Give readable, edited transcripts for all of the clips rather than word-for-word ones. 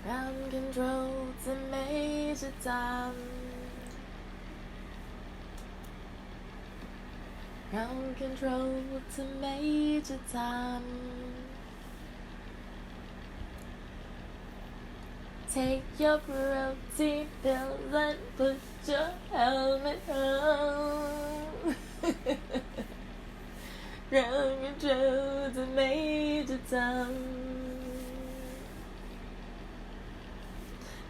Ground control to Major Tom. Ground control to Major Tom. Take your protein pills and put your helmet on. Ground control to Major Tom.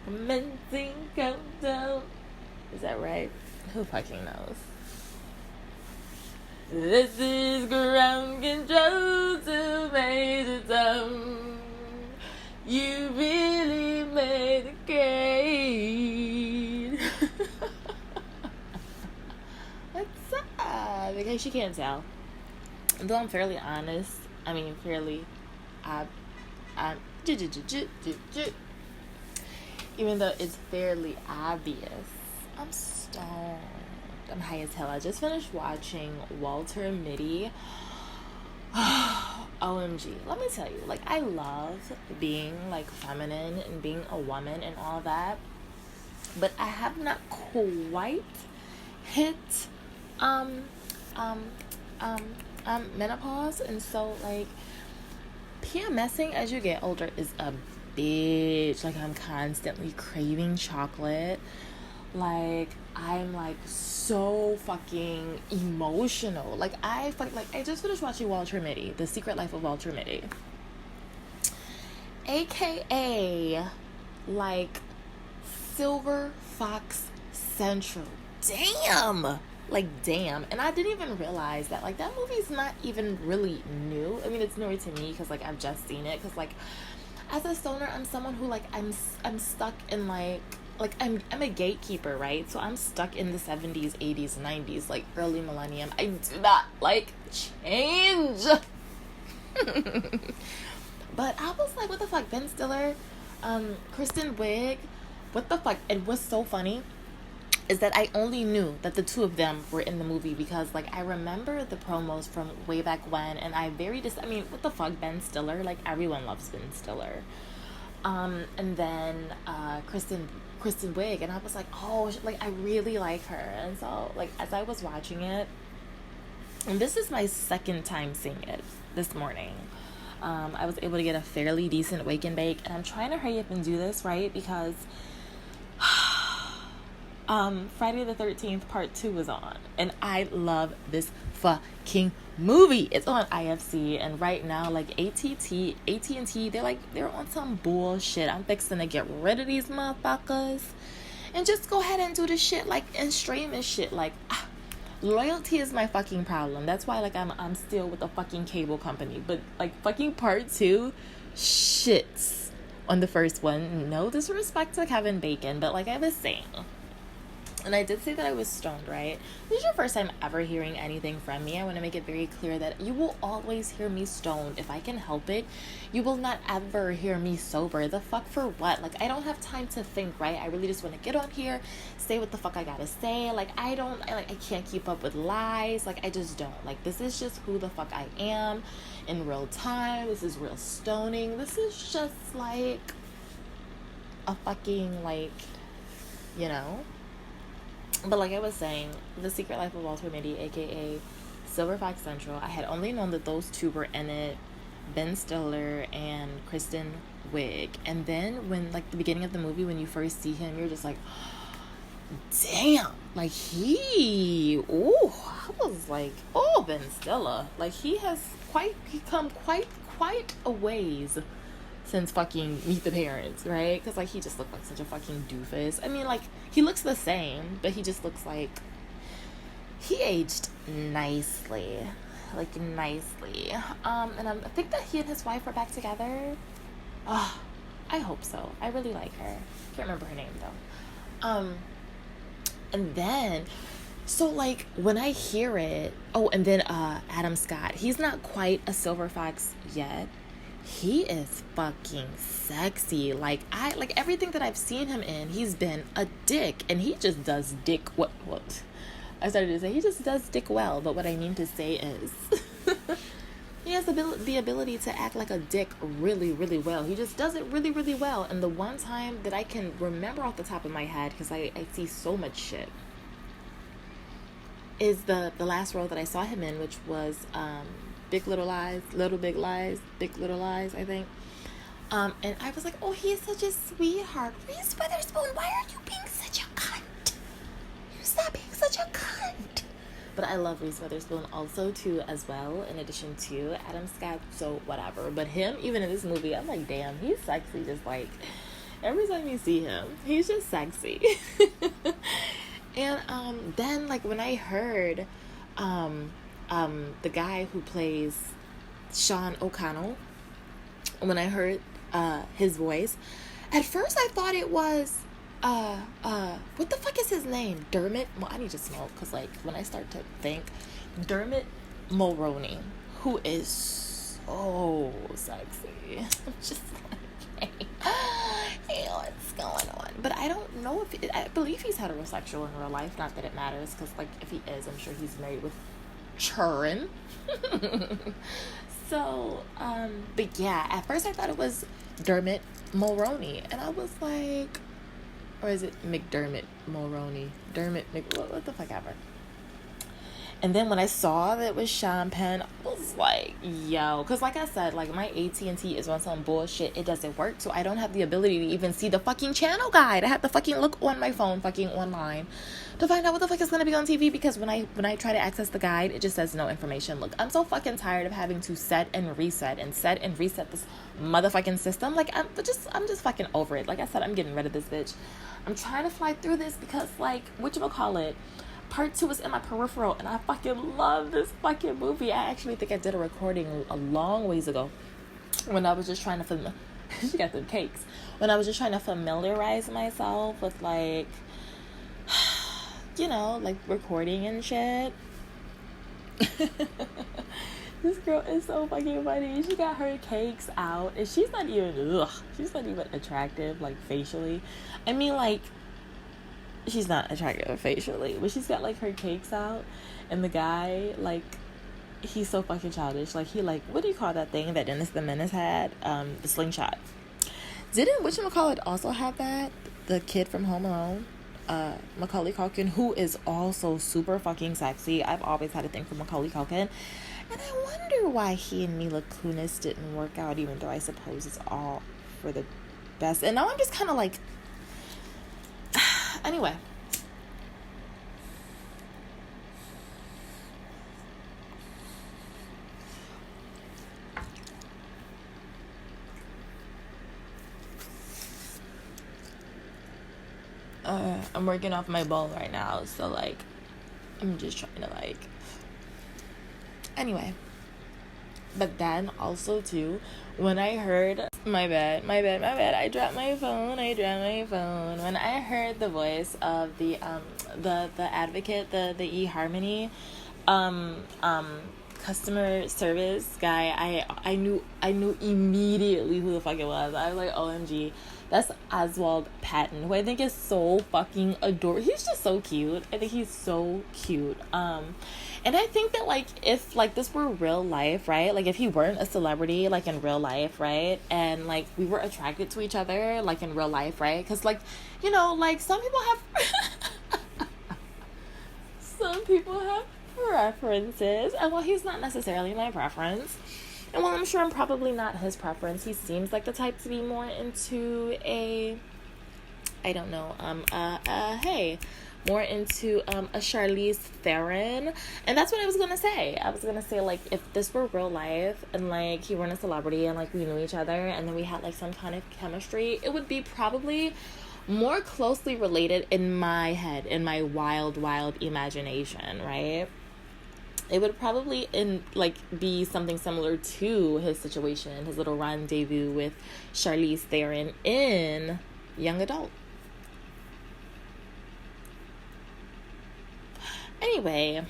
Commencing countdown. Is that right? Who fucking knows? This is ground control to Major Tom. You really made it great. What's up? In case you can't tell, though I'm fairly honest, even though it's fairly obvious, I'm stoned. I'm high as hell. I just finished watching Walter Mitty. OMG. Let me tell you, like, I love being, like, feminine and being a woman and all that, but I have not quite hit menopause, and so, like, PMSing as you get older is a bitch. Like, I'm constantly craving chocolate. Like, I'm, like, so fucking emotional. Like, I just finished watching Walter Mitty, The Secret Life of Walter Mitty. AKA, like, Silver Fox Central. Damn! Like, damn. And I didn't even realize that, like, that movie's not even really new. I mean, it's newer to me because, like, I've just seen it. Because, like, as a stoner, I'm someone who, like, I'm stuck in, like I'm a gatekeeper, right? So I'm stuck in the 70s, 80s, 90s, like early millennium. I do not like change. But I was like, what the fuck? Ben Stiller, Kristen Wiig, what the fuck? And what's so funny is that I only knew that the two of them were in the movie because, like, I remember the promos from way back when, and what the fuck, Ben Stiller? Like, everyone loves Ben Stiller. And then Kristen Wiig, and I was like, oh, like, I really like her. And so, like, as I was watching it, and this is my second time seeing it this morning, I was able to get a fairly decent wake and bake, and I'm trying to hurry up and do this, right, because Friday the 13th part 2 was on, and I love this fucking movie. It's on IFC, and right now, like, AT&T, they're on some bullshit. I'm fixing to get rid of these motherfuckers and just go ahead and do the shit, like, and stream and shit. Like, loyalty is my fucking problem. That's why, like, I'm still with the fucking cable company. But, like, fucking part 2 shits on the first one. No disrespect to Kevin Bacon, but, like I was saying, and I did say that I was stoned, right? This is your first time ever hearing anything from me. I want to make it very clear that you will always hear me stoned if I can help it. You will not ever hear me sober. The fuck for what? Like, I don't have time to think, right? I really just want to get on here, say what the fuck I gotta say. Like, I can't keep up with lies. Like, I just don't. Like, this is just who the fuck I am in real time. This is real stoning. This is just, like, a fucking, like, you know? But like I was saying, The Secret Life of Walter Mitty, aka Silver Fox Central, I had only known that those two were in it, Ben Stiller and Kristen Wiig. And then when, like, the beginning of the movie, when you first see him, you're just like, damn, like, I was like, oh, Ben Stiller, like, he has come quite a ways since fucking Meet the Parents, right? Because, like, he just looked like such a fucking doofus. I mean, like, he looks the same, but he just looks like he aged nicely. Like, nicely. And I think that he and his wife are back together. Oh, I hope so. I really like her. Can't remember her name, though. And then, so, like, when I hear it, and then Adam Scott, he's not quite a Silver Fox yet. He is fucking sexy. Like, everything that I've seen him in, he's been a dick, and he just does dick what I started to say he just does dick well, but what I mean to say is He has the ability to act like a dick really, really well. He just does it really, really well. And the one time that I can remember off the top of my head, because I see so much shit, is the last role that I saw him in, which was Big Little Lies, Big Little Lies, I think. And I was like, oh, he is such a sweetheart. Reese Witherspoon, why are you being such a cunt? You stop being such a cunt. But I love Reese Witherspoon also, too, as well, in addition to Adam Scott, so whatever. But him, even in this movie, I'm like, damn, he's sexy, just like, every time you see him, he's just sexy. And then, like, when I heard the guy who plays Sean O'Connell, when I heard his voice, at first I thought it was what the fuck is his name? Dermot? Well, I need to smoke, because, like, when I start to think, Dermot Mulroney, who is so sexy. I'm just like, hey, what's going on? But I don't know if I believe he's heterosexual in real life. Not that it matters, because, like, if he is, I'm sure he's married with children. So, but yeah, at first I thought it was Dermot Mulroney, and I was like, or is it McDermott Mulroney? What the fuck ever. And then when I saw that it was Sean Penn, I was like, yo. Because like I said, like, my AT&T is on some bullshit. It doesn't work. So I don't have the ability to even see the fucking channel guide. I have to fucking look on my phone, fucking online, to find out what the fuck is going to be on TV. Because when I try to access the guide, it just says no information. Look, I'm so fucking tired of having to set and reset this motherfucking system. Like, I'm just fucking over it. Like I said, I'm getting rid of this bitch. I'm trying to fly through this because, like, whatchamacallit, Part 2 is in my peripheral, and I fucking love this fucking movie. I actually think I did a recording a long ways ago when I was just trying to she got them cakes. When I was just trying to familiarize myself with, like, you know, like, recording and shit. This girl is so fucking funny. She got her cakes out, and she's not even attractive, like, facially. I mean, like, she's not attractive facially, but she's got, like, her cakes out, and the guy, like, he's so fucking childish. Like, he, like, what do you call that thing that Dennis the Menace had? The slingshot. Didn't whatchamacallit also have that? The kid from Home Alone, Macaulay Culkin, who is also super fucking sexy. I've always had a thing for Macaulay Culkin, and I wonder why he and Mila Kunis didn't work out, even though I suppose it's all for the best. And now I'm just kind of like, anyway. I'm working off my bowl right now, so, like, I'm just trying to, like, anyway. But then also too, when I heard my bad, I dropped my phone. When I heard the voice of the advocate, the eHarmony customer service guy, I knew immediately who the fuck it was. I was like, OMG, that's Oswald Patton, who I think is so fucking adorable. He's just so cute. I think he's so cute. And I think that, like, if, like, this were real life, right? Like, if he weren't a celebrity, like, in real life, right? And, like, we were attracted to each other, like, in real life, right? Because, like, you know, like, some people have preferences. And, well, he's not necessarily my preference. And, well, I'm sure I'm probably not his preference. He seems like the type to be more into more into a Charlize Theron. And that's what I was gonna say. I was gonna say, like, if this were real life and, like, he weren't a celebrity and, like, we knew each other and then we had, like, some kind of chemistry, it would be probably more closely related in my head, in my wild imagination, right? It would probably be something similar to his situation, his little rendezvous with Charlize Theron in Young Adult. Anyway,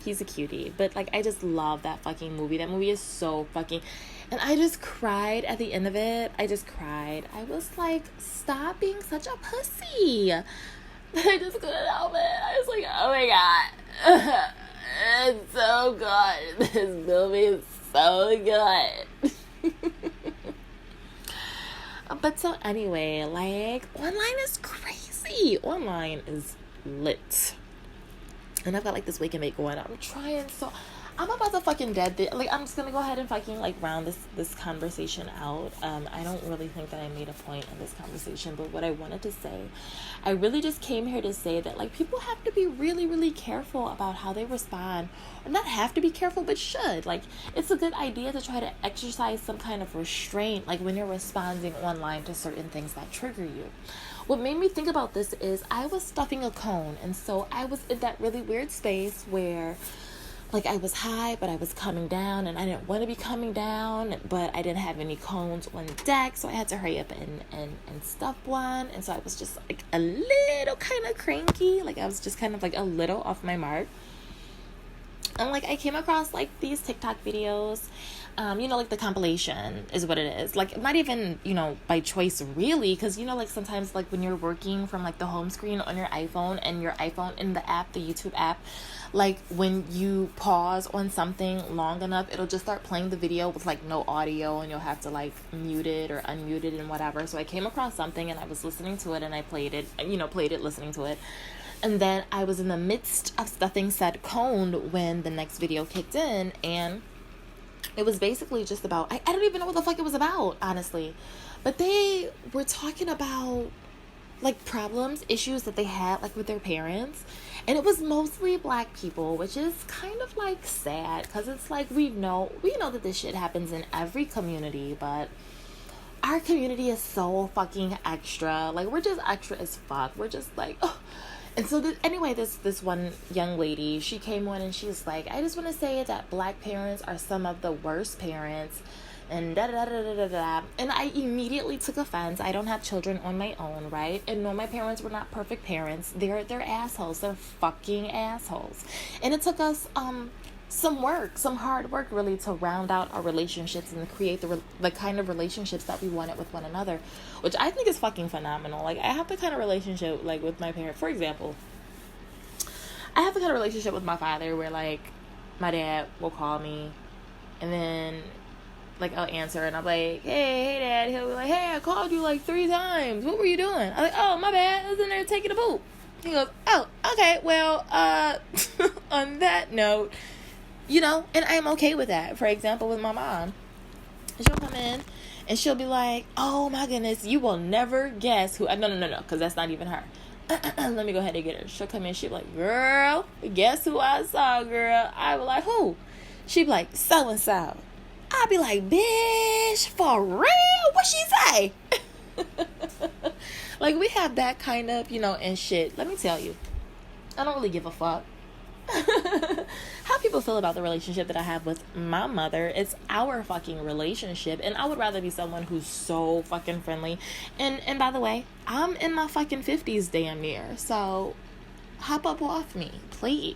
he's a cutie. But, like, I just love that fucking movie. That movie is so fucking... And I just cried at the end of it. I just cried. I was like, stop being such a pussy. I just couldn't help it. I was like, oh my god. It's so good. This movie is so good. But so anyway, like, online is crazy. Online is lit. And I've got like this wake and bake going. I'm about to fucking I'm just gonna go ahead and fucking like round this conversation out. I don't really think that I made a point in this conversation, but what I wanted to say, I really just came here to say that like people have to be really, really careful about how they respond, or not have to be careful, but should. Like, it's a good idea to try to exercise some kind of restraint, like when you're responding online to certain things that trigger you. What made me think about this is I was stuffing a cone, and so I was in that really weird space where like I was high, but I was coming down, and I didn't want to be coming down, but I didn't have any cones on deck, so I had to hurry up and stuff one. And so I was just like a little kind of cranky, like I was just kind of like a little off my mark. And like I came across like these TikTok videos, like the compilation is what it is. Like, not even, by choice really, because, like sometimes like when you're working from like the home screen on your iPhone, and your iPhone in the app, the YouTube app, like when you pause on something long enough, it'll just start playing the video with like no audio, and you'll have to like mute it or unmute it and whatever. So I came across something and I was listening to it, and I played it listening to it. And then I was in the midst of stuffing said cone when the next video kicked in, and it was basically just about, I don't even know what the fuck it was about, honestly. But they were talking about like problems, issues that they had like with their parents. And it was mostly black people, which is kind of like sad, because it's like we know that this shit happens in every community, but our community is so fucking extra. Like, we're just extra as fuck. We're just like, oh. And so this one young lady, she came on and she was like, I just want to say that black parents are some of the worst parents, and da da da da da da. And I immediately took offense. I don't have children on my own, right? And no, my parents were not perfect parents. They're assholes. They're fucking assholes. And it took us some hard work really to round out our relationships and create the kind of relationships that we wanted with one another, which I think is fucking phenomenal. Like, I have the kind of relationship like with my parents. For example, I have the kind of relationship with my father where like my dad will call me, and then like I'll answer, and I'm like, hey dad. He'll be like, hey, I called you like 3 times. What were you doing? I'm like, oh, my bad. I was in there taking a poop. He goes, oh, okay, well, on that note, and I'm okay with that. For example, with my mom, she'll come in and she'll be like, oh my goodness, you will never guess who. No, because that's not even her. Let me go ahead and get her. She'll come in, she'll be like, girl, guess who I saw, girl? I be like, who? She'd be like, so and so. I'd be like, bitch, for real? What she say? Like, we have that kind of, and shit. Let me tell you, I don't really give a fuck how people feel about the relationship that I have with my mother. It's our fucking relationship, and I would rather be someone who's so fucking friendly. And by the way, I'm in my fucking 50s damn near, so hop up off me, please.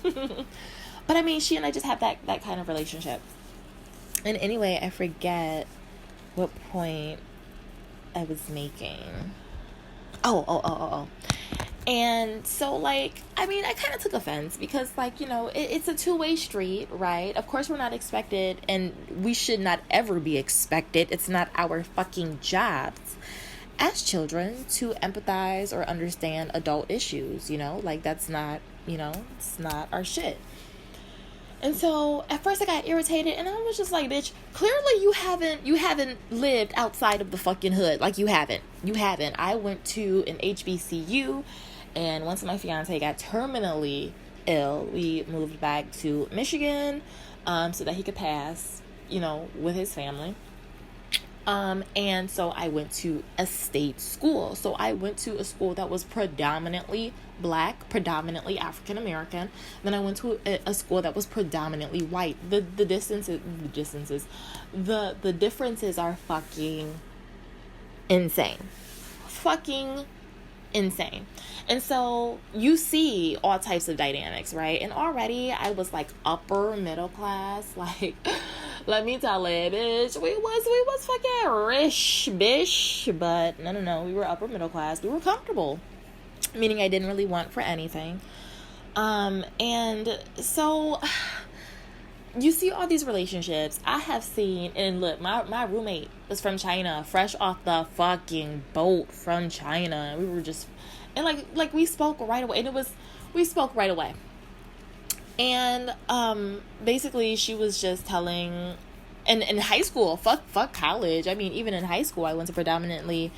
But I mean, she and I just have that kind of relationship. And anyway, I forget what point I was making. Oh. And so, like, I mean, I kind of took offense because, like, it's a two-way street, right? Of course, we're not expected, and we should not ever be expected. It's not our fucking jobs as children to empathize or understand adult issues, Like, that's not, it's not our shit. And so at first I got irritated, and I was just like, bitch, clearly you haven't lived outside of the fucking hood. Like, you haven't. I went to an HBCU, and once my fiance got terminally ill, we moved back to Michigan, so that he could pass, with his family. And so I went to a state school. So I went to a school that was predominantly black, predominantly African American. Then I went to a school that was predominantly white. The differences are fucking insane. Fucking insane. And so you see all types of dynamics, right? And already I was like upper middle class, like, let me tell you, bitch, we was fucking rich, bish. But no, we were upper middle class. We were comfortable, meaning I didn't really want for anything. And so you see all these relationships I have seen, and look, my roommate was from China, fresh off the fucking boat from China, and we were just, and like we spoke right away, and we spoke right away, and basically she was just telling, and in high school, fuck college, I mean, even in high school I went to predominantly,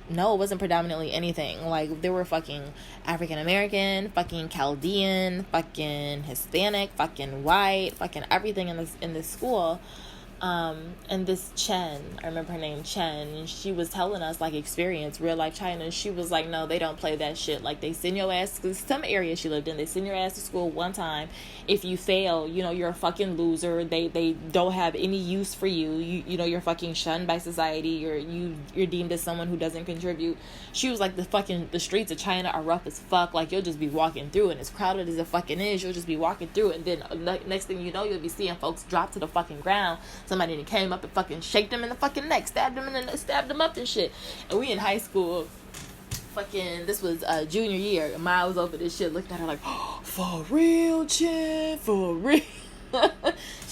no, it wasn't predominantly anything. Like, there were fucking African American, fucking Chaldean, fucking Hispanic, fucking white, fucking everything in this school. And this Chen, I remember her name, Chen, and she was telling us, like, experience, real life China, and she was like, no, they don't play that shit. Like, they send your ass, cause some area she lived in, they send your ass to school one time. If you fail, you know, you're a fucking loser. They don't have any use for you. You know, you're fucking shunned by society. You're deemed as someone who doesn't contribute. She was like, the streets of China are rough as fuck. Like, you'll just be walking through, and as crowded as it fucking is, you'll just be walking through, and then next thing you know, you'll be seeing folks drop to the fucking ground. Somebody came up and fucking shaked them in the fucking neck, stabbed them up and shit. And we in high school, fucking, this was junior year, and Ma was over this shit looking at her like, oh, for real, Chin, for real. She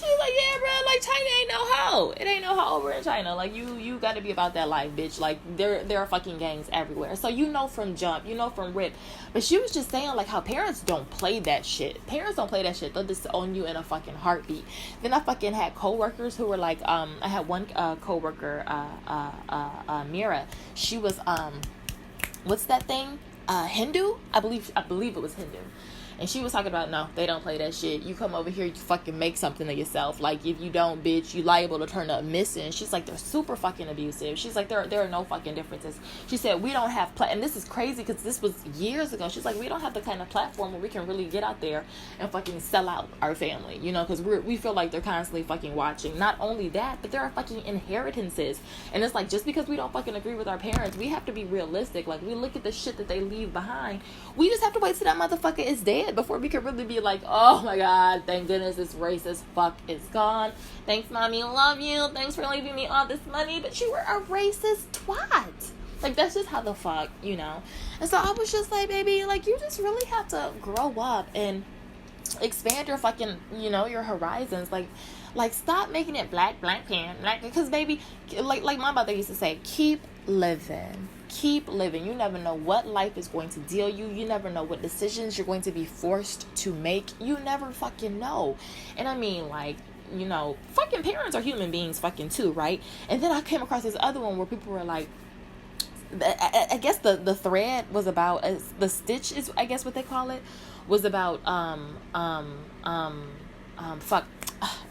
was like, yeah, bro, like, China ain't no hoe. It ain't no hoe over in China. Like, you gotta be about that life, bitch. Like, there are fucking gangs everywhere. So you know from jump, you know from rip. But she was just saying, like, how parents don't play that shit. Parents don't play that shit. They'll just own you in a fucking heartbeat. Then I fucking had coworkers who were like, I had one coworker, Mira. She was, what's that thing? Hindu? I believe it was Hindu. And she was talking about, no, they don't play that shit. You come over here, you fucking make something of yourself. Like, if you don't, bitch, you liable to turn up missing. She's like, they're super fucking abusive. She's like, there are no fucking differences. She said, we don't have, and this is crazy because this was years ago. She's like, we don't have the kind of platform where we can really get out there and fucking sell out our family, you know, because we feel like they're constantly fucking watching. Not only that, but there are fucking inheritances. And it's like, just because we don't fucking agree with our parents, we have to be realistic. Like, we look at the shit that they leave behind. We just have to wait till that motherfucker is dead before we could really be like, oh my god, thank goodness this racist fuck is gone. Thanks, mommy, love you. Thanks for leaving me all this money, but you were a racist twat. Like, that's just how the fuck, you know. And so I was just like, baby, like, you just really have to grow up and expand your fucking, you know, your horizons. Like stop making it black pan, because baby, like my mother used to say, keep living. You never know what life is going to deal you. You never know what decisions you're going to be forced to make. You never fucking know. And I mean, like, you know, fucking parents are human beings fucking too, right? And then I came across this other one where people were like, I guess the thread was about, the stitch is, I guess what they call it, was about fuck,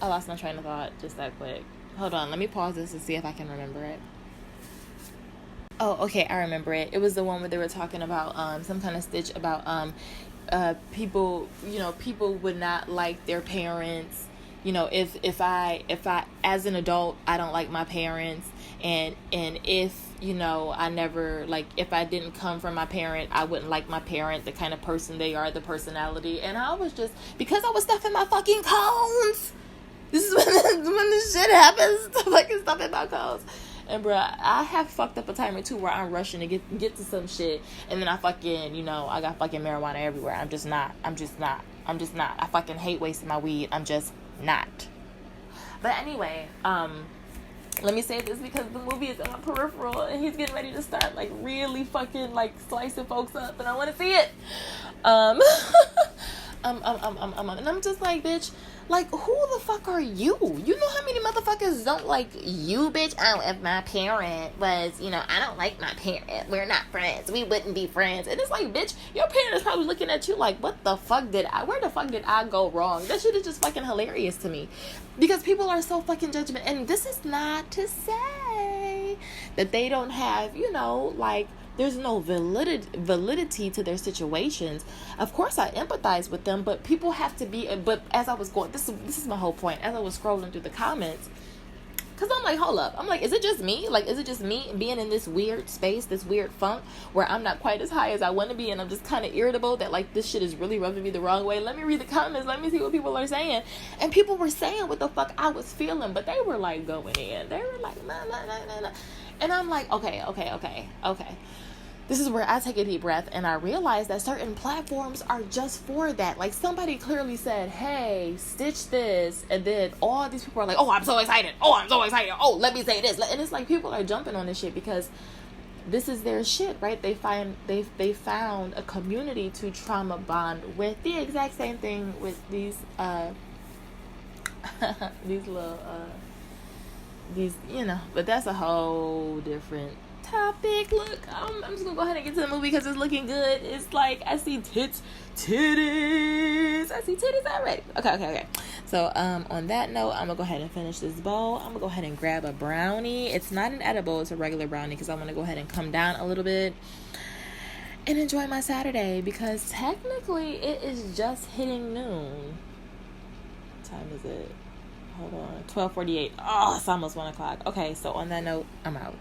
I lost my train of thought just that quick. Hold on, let me pause this and see if I can remember it. Oh, okay, I remember it. It was the one where they were talking about some kind of stitch about people, you know, people would not like their parents. You know, if I as an adult, I don't like my parents, and if, you know, I never, like, if I didn't come from my parent, I wouldn't like my parent, the kind of person they are, the personality. And I was just, because I was stuffing my fucking cones. This is when this shit happens, fucking stuffing my cones. And bruh, I have fucked up a time or two where I'm rushing to get to some shit, and then I fucking, you know, I got fucking marijuana everywhere. I'm just not. I fucking hate wasting my weed. I'm just not. But anyway, let me say this because the movie is in my peripheral and he's getting ready to start, like, really fucking, like, slicing folks up, and I want to see it. And I'm just like, bitch, like, who the fuck are you? You know how many motherfuckers don't like you, bitch? Oh, if my parent was, you know, I don't like my parent. We're not friends. We wouldn't be friends. And it's like, bitch, your parent is probably looking at you like, where the fuck did I go wrong? That shit is just fucking hilarious to me. Because people are so fucking judgmental. And this is not to say that they don't have, you know, like, there's no validity to their situations. Of course, I empathize with them, but people have to be. But as I was going, this is my whole point. As I was scrolling through the comments, because I'm like, hold up. I'm like, is it just me? Like, is it just me being in this weird space, this weird funk, where I'm not quite as high as I want to be, and I'm just kind of irritable that, like, this shit is really rubbing me the wrong way? Let me read the comments. Let me see what people are saying. And people were saying what the fuck I was feeling, but they were, like, going in. They were like, nah. And I'm like, okay. this is where I take a deep breath and I realize that certain platforms are just for that. Like, somebody clearly said, hey, stitch this. And then all these people are like, oh, I'm so excited. Oh, I'm so excited. Oh, let me say this. And it's like people are jumping on this shit because this is their shit, right? They found a community to trauma bond with. The exact same thing with these these little these, you know, but that's a whole different topic. Look, I'm just gonna go ahead and get to the movie because it's looking good. It's like I see titties. I see titties already. Okay. So on that note, I'm gonna go ahead and finish this bowl. I'm gonna go ahead and grab a brownie. It's not an edible, it's a regular brownie because I want to go ahead and come down a little bit and enjoy my Saturday because technically it is just hitting noon. What time is it? Hold on, 12:48. Oh, it's almost 1 o'clock. Okay, so on that note, I'm out.